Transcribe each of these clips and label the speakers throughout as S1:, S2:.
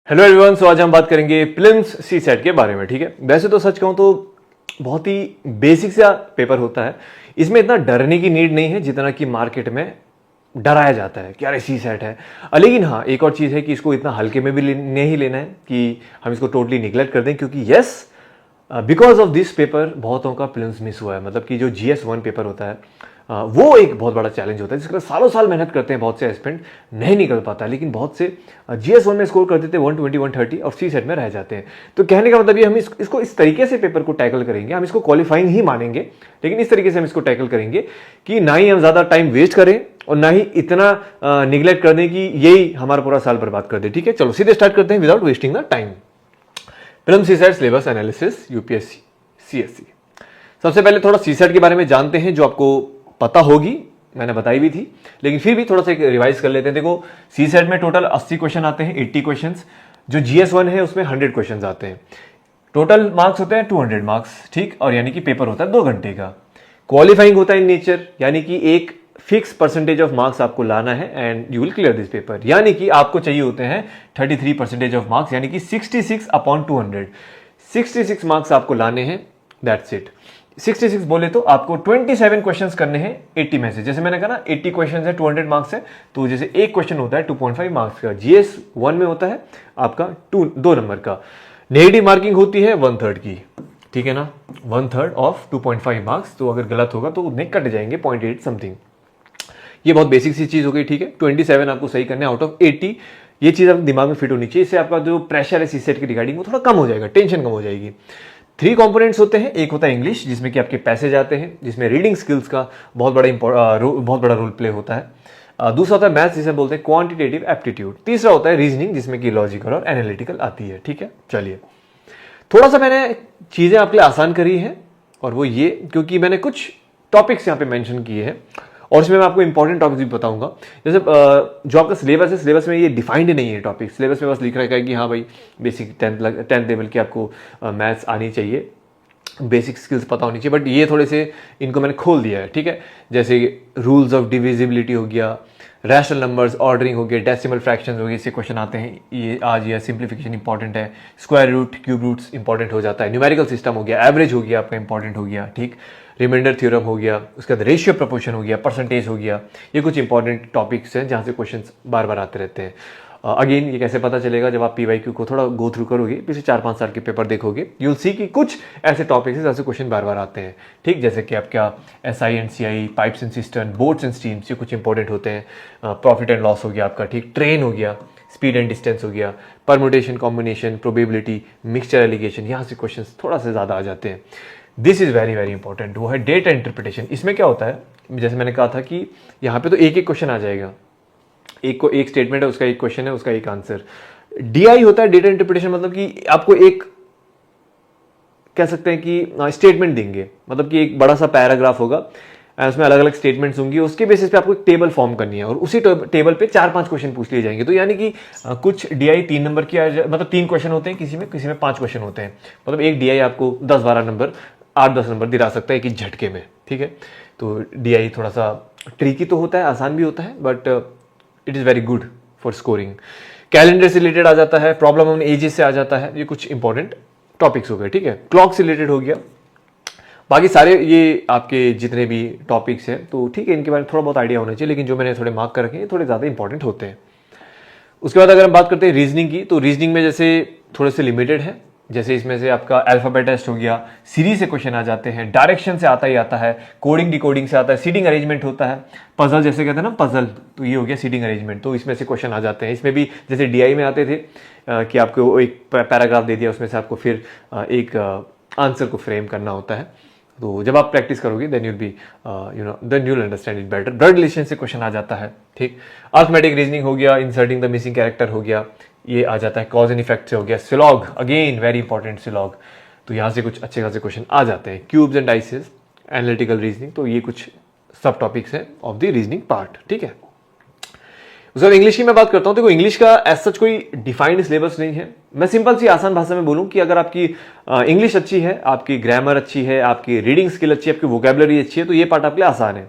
S1: Hello everyone, सो आज हम बात करेंगे प्रीलिम्स सी सेट के बारे में। ठीक है, वैसे तो सच कहूं तो बहुत ही बेसिक सा पेपर होता है। इसमें इतना डरने की नीड नहीं है जितना कि मार्केट में डराया जाता है कि अरे सी सेट है। लेकिन हाँ, एक और चीज़ है कि इसको इतना हल्के में भी नहीं लेना है कि हम इसको टोटली निगलेक्ट कर दें, क्योंकि yes, because of this paper बहुतों का प्रीलिम्स मिस हुआ है। मतलब कि जो GS1 पेपर होता है वो एक बहुत बड़ा चैलेंज होता है, जिसके लिए सालों साल मेहनत करते हैं बहुत से एस्पिरेंट, नहीं निकल पाता। लेकिन बहुत से GS1 में स्कोर कर देते हैं 120 130 और सी सेट में रह जाते हैं। तो कहने का मतलब ये, हम इसको इस तरीके से पेपर को टैकल करेंगे, हम इसको क्वालिफाइंग ही मानेंगे, लेकिन इस तरीके से हम इसको टैकल करेंगे कि ना ही हम ज़्यादा टाइम वेस्ट करें और ना ही इतना निगलेक्ट कर दें कि यही हमारा पूरा साल बर्बाद कर दे। ठीक है, चलो सीधे स्टार्ट करते हैं without wasting the time. Prelims CSAT syllabus analysis UPSC CSE। सबसे पहले थोड़ा सीसेट के बारे में जानते हैं, जो आपको पता होगी, मैंने बताई भी थी, लेकिन फिर भी थोड़ा सा रिवाइज कर लेते हैं। देखो, सीसेट में टोटल 80 क्वेश्चन आते हैं, 80 क्वेश्चंस। जो GS1 है उसमें 100 क्वेश्चंस आते हैं। टोटल मार्क्स होते हैं 200 मार्क्स। ठीक, और यानी कि पेपर होता है 2 घंटे का। क्वालिफाइंग होता है इन नेचर, यानी कि एक फिक्स परसेंटेज ऑफ मार्क्स आपको लाना है and you will clear this paper. यानी कि आपको चाहिए होते हैं 33% ऑफ मार्क्स, यानी कि 66/200। 66 मार्क्स आपको लाने हैं, दैट्स इट। 66 बोले तो आपको 27 क्वेश्चंस करने हैं 80 में से। जैसे मैंने कहा ना, 80 क्वेश्चंस है, 200 मार्क्स है, तो जैसे एक क्वेश्चन होता है 2.5 मार्क्स का। GS1 में होता है आपका 2 नंबर का। नेगेटिव मार्किंग होती है 1/3 की, ठीक है ना, 1/3 ऑफ 2.5 मार्क्स। तो अगर गलत होगा तो उतने कट जाएंगे, 0.8 समथिंग। ये बहुत बेसिक सी चीज हो गई। ठीक है, 27 आपको सही करने आउट ऑफ 80। ये चीज आपके दिमाग में फिट होनी चाहिए, इससे आपका जो प्रेशर है सीसेट के रिगार्डिंग वो थोड़ा कम हो जाएगा, टेंशन कम हो जाएगी। 3 कंपोनेंट्स होते हैं। एक होता है इंग्लिश, जिसमें कि आपके पैसेज आते हैं, जिसमें रीडिंग स्किल्स का बहुत बड़ा रोल प्ले होता है। दूसरा होता है मैथ्स, जिसे बोलते हैं क्वांटिटेटिव एप्टीट्यूड। तीसरा होता है रीजनिंग, जिसमें कि लॉजिकल और एनालिटिकल आती है। ठीक है, चलिए थोड़ा सा मैंने चीजें आपके लिए आसान करी है, और वो ये क्योंकि मैंने कुछ टॉपिक्स यहाँ पे मेंशन किए हैं, और इसमें मैं आपको इंपॉर्टेंट टॉपिक्स भी बताऊंगा। जैसे जो आपका सिलेबस है, सिलेबस में ये डिफाइंड नहीं है टॉपिक। सिलेबस में बस लिख रखा है कि हाँ भाई, बेसिक 10th लेवल की आपको मैथ्स आनी चाहिए, बेसिक स्किल्स पता होनी चाहिए। बट ये थोड़े से इनको मैंने खोल दिया है। ठीक है, जैसे रूल्स ऑफ डिविजिबिलिटी हो गया, रैशनल नंबर्स, ऑर्डरिंग हो गया, डेसिमल फ्रैक्शंस हो गए, इससे क्वेश्चन आते हैं। ये आज ये सिंप्लीफिकेशन इंपॉर्टेंट है, square root, cube roots important हो जाता है, न्यूमेरिकल सिस्टम हो गया, एवरेज हो गया आपका इंपॉर्टेंट हो गया। ठीक, रिमाइंडर थ्योरम हो गया, उसके बाद रेशियो प्रपोर्शन हो गया, परसेंटेज हो गया। ये कुछ इंपॉर्टेंट टॉपिक्स हैं जहाँ से क्वेश्चन बार बार आते रहते हैं। अगेन ये कैसे पता चलेगा, जब आप PYQ को थोड़ा गो थ्रू करोगे, पिछले 4-5 साल के पेपर देखोगे, यूल सी कि कुछ ऐसे टॉपिक्स हैं जहाँ से क्वेश्चन बार बार आते हैं। ठीक, जैसे कि आपका SI and CI, pipes and system, boats and stems, ये कुछ इंपॉर्टेंट होते हैं। प्रॉफिट एंड लॉस हो गया आपका, ठीक, ट्रेन हो गया, स्पीड एंड डिस्टेंस हो गया, permutation, combination, probability, mixture allegation, यहाँ से क्वेश्चन थोड़ा सा ज़्यादा आ जाते हैं। This is very very important. वो है डेटा इंटरप्रिटेशन। इसमें क्या होता है, जैसे मैंने कहा था कि यहाँ पे तो एक एक क्वेश्चन आ जाएगा, एक स्टेटमेंट है, उसका एक क्वेश्चन है, उसका एक आंसर। DI होता है डेटा इंटरप्रिटेशन, मतलब कि आपको एक कह सकते हैं कि स्टेटमेंट देंगे, मतलब कि एक बड़ा सा पैराग्राफ होगा, उसमें अलग अलग स्टेटमेंट्स होंगी, उसके बेसिस पे आपको एक टेबल फॉर्म करनी है, और उसी टेबल पे 4-5 क्वेश्चन पूछ लिए जाएंगे। तो यानी कि कुछ DI 3 नंबर की, मतलब 3 क्वेश्चन होते हैं, किसी में 5 क्वेश्चन होते हैं। मतलब एक DI आपको 10-12 नंबर, 8-10 नंबर दिला सकता है कि झटके में। ठीक है, तो DI थोड़ा सा ट्रिकी तो होता है, आसान भी होता है, but it is very good for scoring. Calendar से रिलेटेड आ जाता है, प्रॉब्लम ऑन एजेस से आ जाता है। ये कुछ इंपॉर्टेंट टॉपिक्स हो गए। ठीक है, क्लॉक से रिलेटेड हो गया। बाकी सारे ये आपके जितने भी टॉपिक्स हैं, तो ठीक है, इनके बारे में थोड़ा बहुत आइडिया होना चाहिए, लेकिन जो मैंने थोड़े मार्क कर रखे हैं, थोड़े ज़्यादा इंपॉर्टेंट होते हैं। उसके बाद अगर हम बात करते हैं रीजनिंग की, तो रीजनिंग में जैसे थोड़े से लिमिटेड है। जैसे इसमें से आपका अल्फाबेट टेस्ट हो गया, सीरीज से क्वेश्चन आ जाते हैं, डायरेक्शन से आता ही आता है, कोडिंग डिकोडिंग से आता है, सीटिंग अरेंजमेंट होता है, पजल जैसे कहते हैं ना, पजल, तो ये हो गया सीटिंग अरेंजमेंट। तो इसमें से क्वेश्चन आ जाते हैं। इसमें भी जैसे DI में आते थे कि आपको एक पैराग्राफ दे दिया, उसमें से आपको फिर एक आंसर को फ्रेम करना होता है। तो जब आप प्रैक्टिस करोगे, then you will understand it better. Blood relation से क्वेश्चन आ जाता है। ठीक, अर्थमेटिक रीजनिंग हो गया, इंसर्टिंग द मिसिंग कैरेक्टर हो गया, ये आ जाता है। कॉज एंड इफेक्ट से हो गया, सिलॉग, अगेन वेरी इंपॉर्टेंट सिलॉग, तो यहाँ से कुछ अच्छे खासे क्वेश्चन आ जाते हैं। Cubes and dices, analytical reasoning, तो ये कुछ सब टॉपिक्स हैं ऑफ द रीजनिंग पार्ट। ठीक है, उसके बाद इंग्लिश की मैं बात करता हूँ। देखो, इंग्लिश का एज सच कोई डिफाइंड सिलेबस नहीं है। मैं सिंपल सी आसान भाषा में बोलूँ कि अगर आपकी इंग्लिश अच्छी है, आपकी ग्रामर अच्छी है, आपकी रीडिंग स्किल अच्छी है, आपकी वोकेबलरी अच्छी है, तो ये पार्ट आपके लिए आसान है।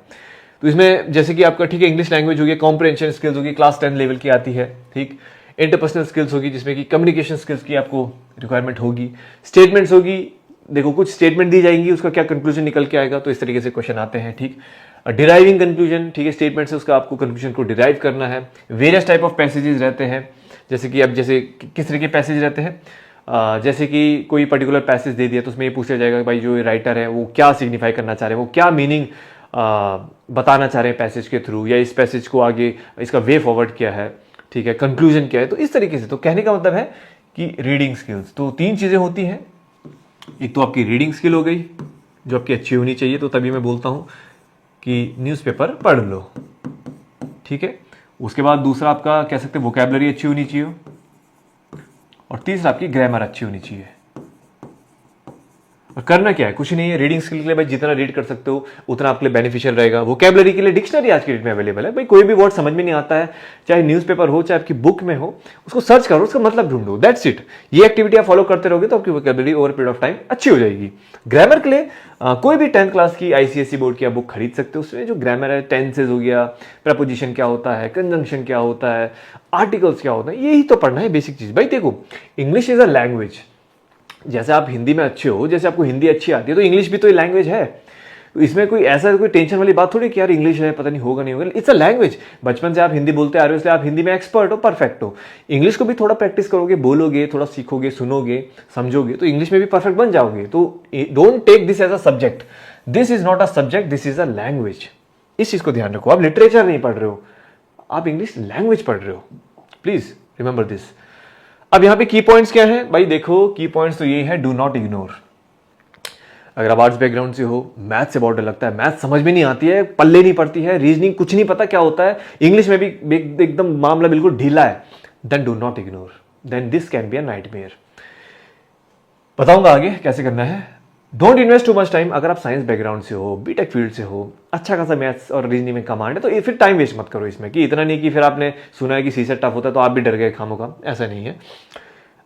S1: तो इसमें जैसे कि आपका, ठीक है, इंग्लिश लैंग्वेज होगी, कॉम्प्रिहेंशन स्किल्स होगी, क्लास 10 लेवल की आती है। ठीक, इंटरपर्सनल स्किल्स होगी जिसमें कि कम्युनिकेशन स्किल्स की आपको रिक्वायरमेंट होगी, स्टेटमेंट्स होगी, देखो कुछ स्टेटमेंट दी जाएंगी, उसका क्या कंक्लूजन निकल के आएगा, तो इस तरीके से क्वेश्चन आते हैं, ठीक। डिराइविंग कंक्लूजन, ठीक है, स्टेटमेंट से उसका आपको कंक्लूजन को डिराइव करना है। वेरियस टाइप ऑफ पैसेजेस रहते हैं, जैसे कि अब जैसे किस तरह के पैसेज रहते हैं, जैसे कि कोई पर्टिकुलर पैसेज दे दिया तो उसमें ये पूछा जाएगा भाई जो राइटर है वो क्या सिग्निफाई करना चाह रहे हैं, वो क्या मीनिंग बताना चाह रहे हैं पैसेज के थ्रू, या इस पैसेज को आगे इसका वे फॉरवर्ड क्या है, ठीक है, कंक्लूजन क्या है। तो इस तरीके से, तो कहने का मतलब है कि रीडिंग स्किल्स, तो 3 चीजें होती हैं। एक तो आपकी रीडिंग स्किल हो गई जो आपकी अच्छी होनी चाहिए, तो तभी मैं बोलता हूं कि न्यूज़पेपर पढ़ लो, ठीक है। उसके बाद दूसरा आपका कह सकते हैं वोकैबुलरी अच्छी होनी चाहिए, और तीसरा आपकी ग्रामर अच्छी होनी चाहिए। और करना क्या है, कुछ नहीं है, रीडिंग स्किल के लिए भाई जितना रीड कर सकते हो उतना आपके लिए बेनिफिशियल रहेगा। वोकैबुलरी के लिए डिक्शनरी आज के डेट में अवेलेबल है, भाई कोई भी वर्ड समझ में नहीं आता है, चाहे न्यूज़पेपर हो चाहे आपकी बुक में हो, उसको सर्च करो, उसका मतलब ढूंढो, दैट्स इट। ये एक्टिविटी आप फॉलो करते रहोगे तो आपकी vocabulary over period of time अच्छी हो जाएगी। ग्रामर के लिए कोई भी 10th क्लास की आईसीएसई बोर्ड की आप बुक खरीद सकते हो, उसमें जो ग्रामर है, टेंसेज हो गया, प्रपोजिशन क्या होता है, कंजंक्शन क्या होता है, आर्टिकल्स क्या होता है, यही तो पढ़ना है बेसिक चीज। भाई देखो, इंग्लिश इज अ लैंग्वेज, जैसे आप हिंदी में अच्छे हो, जैसे आपको हिंदी अच्छी आती है, तो इंग्लिश भी तो लैंग्वेज है। तो इसमें कोई ऐसा कोई टेंशन वाली बात थोड़ी कि यार इंग्लिश है पता नहीं होगा नहीं होगा, इट्स अ लैंग्वेज। बचपन से आप हिंदी बोलते आ रहे हो इसलिए आप हिंदी में एक्सपर्ट हो, परफेक्ट हो। इंग्लिश को भी थोड़ा प्रैक्टिस करोगे, बोलोगे, थोड़ा सीखोगे, सुनोगे, समझोगे, तो इंग्लिश में भी परफेक्ट बन जाओगे। तो don't take this as a subject, this is not a subject, this is a language. इस चीज को ध्यान रखो, आप लिटरेचर नहीं पढ़ रहे हो, आप इंग्लिश लैंग्वेज पढ़ रहे हो, प्लीज रिमेंबर दिस। अब यहां पे की पॉइंट्स क्या है भाई, देखो की पॉइंट्स तो ये है, डू नॉट इग्नोर। अगर आप आर्ट्स बैकग्राउंड से हो, मैथ से बहुत डर लगता है, मैथ समझ में नहीं आती है, पल्ले नहीं पड़ती है, रीजनिंग कुछ नहीं पता क्या होता है, इंग्लिश में भी एकदम मामला बिल्कुल ढीला है, then do not ignore, then this can be a nightmare. बताऊंगा आगे कैसे करना है। Don't invest too much time. अगर आप साइंस बैकग्राउंड से हो, बीटेक फील्ड से हो, अच्छा खासा मैथ्स और रीजनिंग में कमांड है, तो ये फिर टाइम वेस्ट मत करो इसमें, कि इतना नहीं कि फिर आपने सुना है कि सीसेट टफ होता है तो आप भी डर गए खामोखा, ऐसा नहीं है।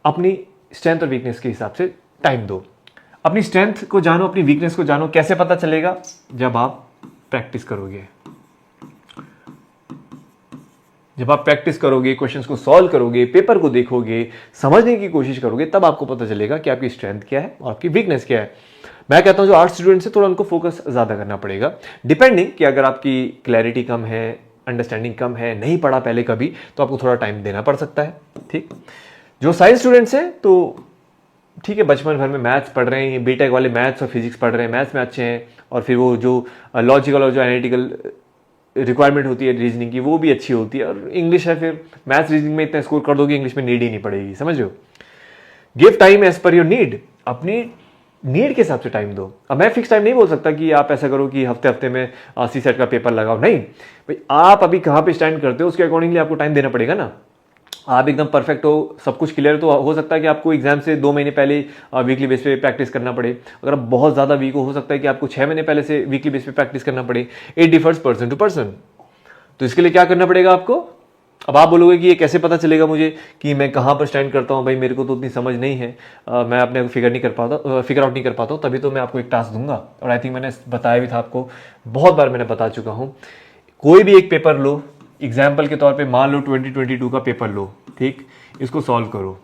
S1: अपनी स्ट्रेंथ और वीकनेस के हिसाब से टाइम दो, अपनी स्ट्रेंथ को जानो, अपनी वीकनेस को जानो। कैसे पता चलेगा, जब आप प्रैक्टिस करोगे, जब आप प्रैक्टिस करोगे, क्वेश्चंस को सॉल्व करोगे, पेपर को देखोगे, समझने की कोशिश करोगे, तब आपको पता चलेगा कि आपकी स्ट्रेंथ क्या है और आपकी वीकनेस क्या है। मैं कहता हूं जो आर्ट्स स्टूडेंट्स है थोड़ा उनको फोकस ज्यादा करना पड़ेगा, डिपेंडिंग कि अगर आपकी क्लैरिटी कम है, अंडरस्टैंडिंग कम है, नहीं पढ़ा पहले कभी, तो आपको थोड़ा टाइम देना पड़ सकता है, ठीक। जो साइंस स्टूडेंट्स हैं तो ठीक है, बचपन भर में मैथ्स पढ़ रहे हैं, बीटेक वाले मैथ्स और फिजिक्स पढ़ रहे हैं, मैथ्स में अच्छे हैं, और फिर वो जो लॉजिकल और जो एनालिटिकल रिक्वायरमेंट होती है रीजनिंग की वो भी अच्छी होती है, और इंग्लिश है, फिर मैथ्स रीजनिंग में इतना स्कोर कर दोगे, इंग्लिश में नीड ही नहीं पड़ेगी, समझ रहे हो। Give time as per your need, अपनी नीड के हिसाब से टाइम दो। अब मैं फिक्स टाइम नहीं बोल सकता कि आप ऐसा करो कि हफ्ते हफ्ते में सीसेट का पेपर लगाओ, नहीं भाई, आप अभी कहाँ पे स्टैंड करते हो उसके अकॉर्डिंगली आपको टाइम देना पड़ेगा ना। आप एकदम परफेक्ट हो, सब कुछ क्लियर, तो हो सकता है कि आपको एग्जाम से 2 महीने पहले वीकली बेस पे प्रैक्टिस करना पड़े। अगर आप बहुत ज़्यादा वीक हो सकता है कि आपको 6 महीने पहले से वीकली बेस पे प्रैक्टिस करना पड़े। It differs person to person. तो इसके लिए क्या करना पड़ेगा आपको। अब आप बोलोगे कि ये कैसे पता चलेगा मुझे कि मैं कहाँ पर स्टैंड करता हूँ, भाई मेरे को तो उतनी समझ नहीं है, मैं अपने फिगर आउट नहीं कर पाता हूँ, तभी तो मैं आपको एक टास्क दूंगा। और आई थिंक मैंने बताया भी था आपको, बहुत बार मैंने बता चुका हूँ। कोई भी एक पेपर लो, एग्जाम्पल के तौर पे मान लो 2022 का पेपर लो, ठीक, इसको सॉल्व करो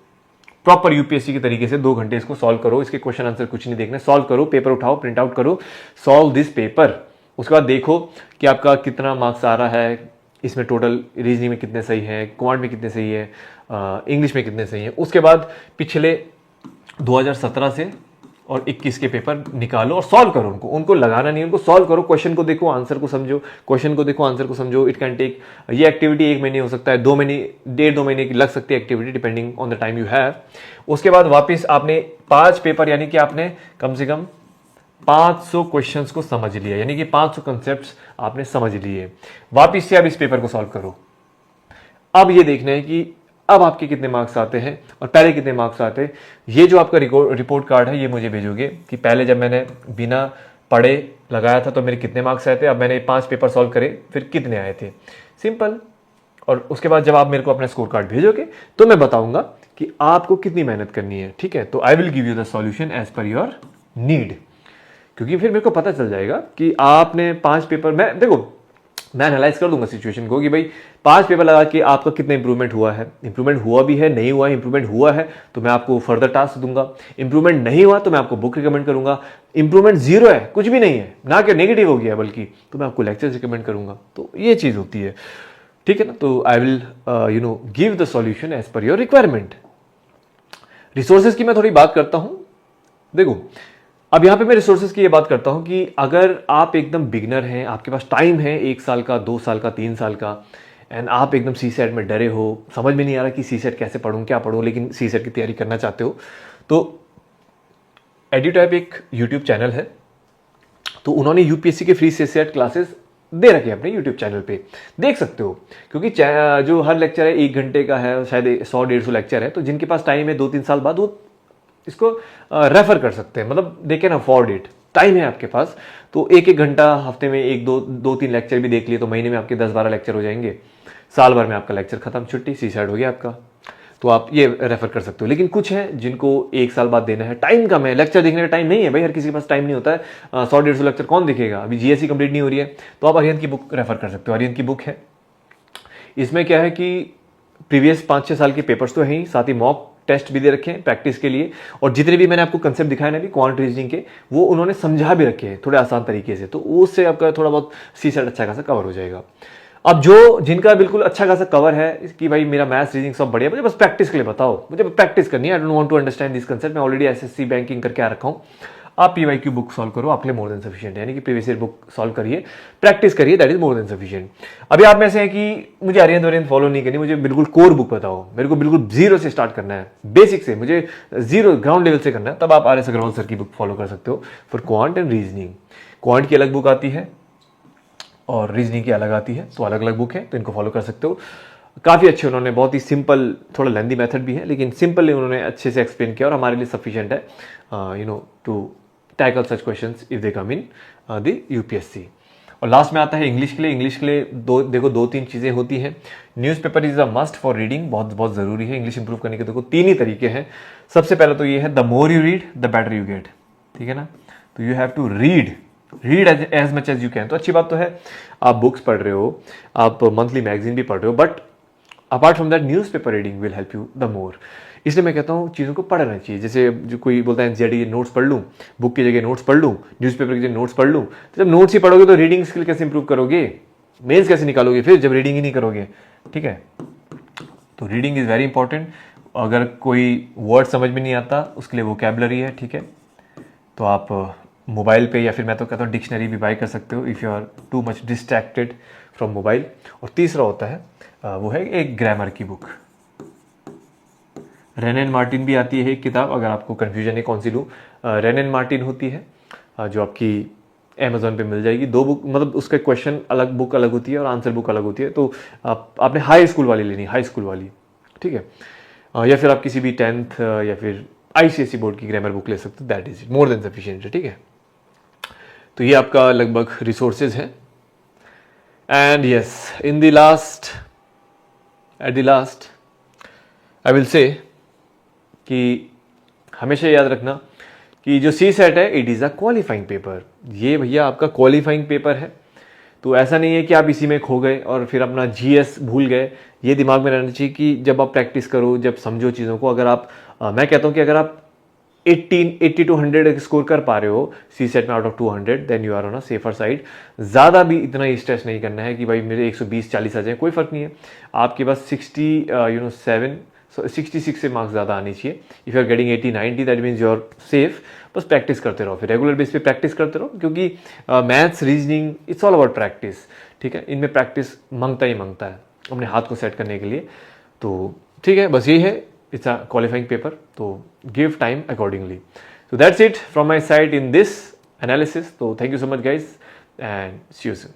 S1: प्रॉपर यूपीएससी के तरीके से, 2 घंटे इसको सॉल्व करो, इसके क्वेश्चन आंसर कुछ नहीं देखना, सॉल्व करो, पेपर उठाओ, प्रिंट आउट करो, सॉल्व दिस पेपर। उसके बाद देखो कि आपका कितना मार्क्स आ रहा है, इसमें टोटल रीजनिंग में कितने सही है, क्वांट में कितने सही है, इंग्लिश में कितने सही है। उसके बाद पिछले 2017 से और 21 के पेपर निकालो और सॉल्व करो, उनको लगाना नहीं, उनको सॉल्व करो, क्वेश्चन को देखो, आंसर को समझो, क्वेश्चन को देखो, आंसर को समझो। इट कैन टेक, ये एक्टिविटी 1 महीने हो सकता है, 2 महीने, 1.5-2 महीने की लग सकती है activity, depending on the time you have. उसके बाद वापस आपने 5 पेपर, यानी कि आपने कम से कम 500 क्वेश्चंस को समझ लिया, यानी कि 500 कंसेप्ट्स आपने समझ लिए। वापिस से अब इस पेपर को सॉल्व करो। अब ये देखना है कि अब आपके कितने मार्क्स आते हैं और पहले कितने मार्क्स आते हैं। ये जो आपका रिपोर्ट कार्ड है ये मुझे भेजोगे कि पहले जब मैंने बिना पढ़े लगाया था तो मेरे कितने मार्क्स आए थे, अब मैंने 5 पेपर सॉल्व करे फिर कितने आए थे, सिंपल। और उसके बाद जब आप मेरे को अपना स्कोर कार्ड भेजोगे तो मैं बताऊंगा कि आपको कितनी मेहनत करनी है, ठीक है। तो I will give you the solution as per your need, क्योंकि फिर मेरे को पता चल जाएगा कि आपने 5 पेपर में, देखो मैं एनालाइज कर दूंगा सिचुएशन को कि भाई 5 पेपर लगा के आपका कितना इंप्रूवमेंट हुआ है, इंप्रूवमेंट हुआ भी है, नहीं हुआ है, इंप्रूवमेंट हुआ है तो मैं आपको फर्दर टास्क दूंगा, इंप्रूवमेंट नहीं हुआ तो मैं आपको बुक रिकमेंड करूंगा, इंप्रूवमेंट जीरो है, कुछ भी नहीं है, ना कि नेगेटिव हो गया बल्कि, तो मैं आपको लेक्चर रिकमेंड करूंगा। तो ये चीज होती है, ठीक है ना। तो I will give the solution as per your requirement. Resources की मैं थोड़ी बात करता हूं। देखो अब यहां पे मैं रिसोर्सेज की ये बात करता हूं कि अगर आप एकदम बिगनर हैं, आपके पास टाइम है 1 साल का, 2 साल का, 3 साल का, एंड आप एकदम सी सेट में डरे हो, समझ में नहीं आ रहा कि सी सेट कैसे पढ़ूं, क्या पढ़ूं, लेकिन सी सेट की तैयारी करना चाहते हो, तो एड्यूटाइप एक यूट्यूब चैनल है, तो उन्होंने यूपीएससी के फ्री सी सेट क्लासेस दे रखे हैं अपने यूट्यूब चैनल पे, देख सकते हो। क्योंकि जो हर लेक्चर है 1 घंटे का है, शायद 100-150 लेक्चर है, तो जिनके पास टाइम है 2-3 साल बाद वो इसको रेफर कर सकते हैं, मतलब they can afford it, time है आपके पास, तो 1-1 घंटा हफ्ते में 1-2-3 लेक्चर भी देख लिए तो महीने में आपके 10-12 लेक्चर हो जाएंगे, साल भर में आपका लेक्चर खत्म, छुट्टी, सी साइड हो गया आपका। तो आप ये रेफर कर सकते हो। लेकिन कुछ हैं जिनको 1 साल बाद देना है, टाइम कम है, लेक्चर देखने का टाइम नहीं है भाई, हर किसी के पास टाइम नहीं होता है, 100-150 लेक्चर कौन देखेगा, अभी जीएससी कंप्लीट नहीं हो रही है, तो आप अरिहंत की बुक रेफर कर सकते हो। अरिहंत की बुक है, इसमें क्या है कि प्रीवियस 5-6 साल के पेपर्स तो हैं ही, साथ ही मॉक टेस्ट भी दे रखे हैं प्रैक्टिस के लिए, और जितने भी मैंने आपको कंसेप्ट दिखाए ना भी क्वांट रीजनिंग के, वो उन्होंने समझा भी रखे हैं थोड़े आसान तरीके से, तो उससे आपका थोड़ा बहुत सी सेट अच्छा खासा कवर हो जाएगा। अब जो जिनका बिल्कुल अच्छा खासा कवर है कि भाई मेरा मैथ्स रीजनिंग सब बढ़िया, मुझे बस प्रैक्टिस के लिए बताओ, मुझे प्रैक्टिस करनी है, I don't want to understand this concept, मैं ऑलरेडी एसएससी बैंकिंग करके आ रखा हूँ, आप पीवाईक्यू बुक सॉल्व करो, आपके लिए मोर देन सफिशिएंट है, यानी कि प्रीवियस ईयर बुक सॉल्व करिए, प्रैक्टिस करिए, that is more than sufficient. अभी आप में से हैं कि मुझे आर्यन वरियन फॉलो नहीं करनी, मुझे बिल्कुल कोर बुक बताओ, मेरे को बिल्कुल जीरो से स्टार्ट करना है, बेसिक से, मुझे जीरो ग्राउंड लेवल से करना है, तब आप आर.एस. अग्रवाल सर की बुक फॉलो कर सकते हो for quant and reasoning. Quant की अलग बुक आती है और रीजनिंग की अलग आती है, तो अलग अलग बुक है, तो इनको फॉलो कर सकते हो। काफ़ी अच्छे उन्होंने, बहुत ही सिंपल, थोड़ा लेंदी मेथड भी है लेकिन सिंपल उन्होंने अच्छे से एक्सप्लेन किया और हमारे लिए सफिशिएंट है to tackle such questions if they come in the UPSC. और लास्ट में आता है इंग्लिश के लिए। इंग्लिश के लिए देखो 2-3 चीज़ें होती हैं। Newspaper is a must for reading, बहुत बहुत ज़रूरी है इंग्लिश इंप्रूव करने के। देखो 3 ही तरीके हैं। सबसे पहले तो ये है the more you read the better you get, ठीक है ना। तो you have to read as much as you can. तो अच्छी बात तो है, आप बुक्स पढ़ रहे हो, आप मंथली मैगजीन भी पढ़ रहे हो, but apart from that newspaper reading will help you the more. इसलिए मैं कहता हूँ चीज़ों को पढ़ना चाहिए। जैसे जो कोई बोलता है जेडी नोट्स पढ़ लूँ, बुक की जगह नोट्स पढ़ लूँ, न्यूज़पेपर की जगह नोट्स पढ़ लूँ, तो जब नोट्स ही पढ़ोगे तो रीडिंग स्किल कैसे इंप्रूव करोगे, मेल्स कैसे निकालोगे फिर जब रीडिंग ही नहीं करोगे, ठीक है। तो रीडिंग इज़ वेरी इंपॉर्टेंट। अगर कोई वर्ड समझ में नहीं आता उसके लिए वोकैबुलरी है, ठीक है। तो आप मोबाइल पे या फिर मैं तो कहता हूँ डिक्शनरी भी बाय कर सकते हो if you are too much distracted from mobile. और तीसरा होता है वो है एक ग्रामर की बुक। रेन एंड मार्टिन भी आती है एक किताब, अगर आपको कन्फ्यूजन है कौन सी लूँ, रेन एंड मार्टिन होती है जो आपकी अमेजोन पे मिल जाएगी। 2 बुक, मतलब उसका क्वेश्चन अलग, बुक अलग होती है और आंसर बुक अलग होती है। तो आपने हाई स्कूल वाली लेनी, हाई स्कूल वाली, ठीक है। या फिर आप किसी भी 10th या फिर आईसीएसई बोर्ड की ग्रामर बुक ले सकते हो, that is more than sufficient है, ठीक है। तो ये आपका लगभग रिसोर्सेज है। And yes, in the last, at the last I will say कि हमेशा याद रखना कि जो सी सेट है it is a qualifying paper. ये भैया आपका क्वालिफाइंग पेपर है। तो ऐसा नहीं है कि आप इसी में खो गए और फिर अपना जीएस भूल गए। ये दिमाग में रहना चाहिए कि जब आप प्रैक्टिस करो, जब समझो चीज़ों को, अगर आप मैं कहता हूँ कि अगर आप 80 to 100 स्कोर कर पा रहे हो सी सेट में out of 200, then you are on a safer side. ज़्यादा भी इतना ही स्ट्रेस नहीं करना है कि भाई मेरे 120-40 आ जाए, कोई फ़र्क नहीं है। आपके पास 66 से मार्क्स ज़्यादा आनी चाहिए। If you are getting 80-90 that means you are safe. बस प्रैक्टिस करते रहो, फिर रेगुलर बेस पे प्रैक्टिस करते रहो, क्योंकि maths, reasoning, it's all about practice, ठीक है। इनमें प्रैक्टिस मांगता ही मांगता है अपने हाथ को सेट करने के लिए। तो ठीक है, बस यही है, इट्स अ क्वालिफाइंग पेपर, तो give time accordingly. So that's it from my side in this analysis. So thank you so much guys and see you soon.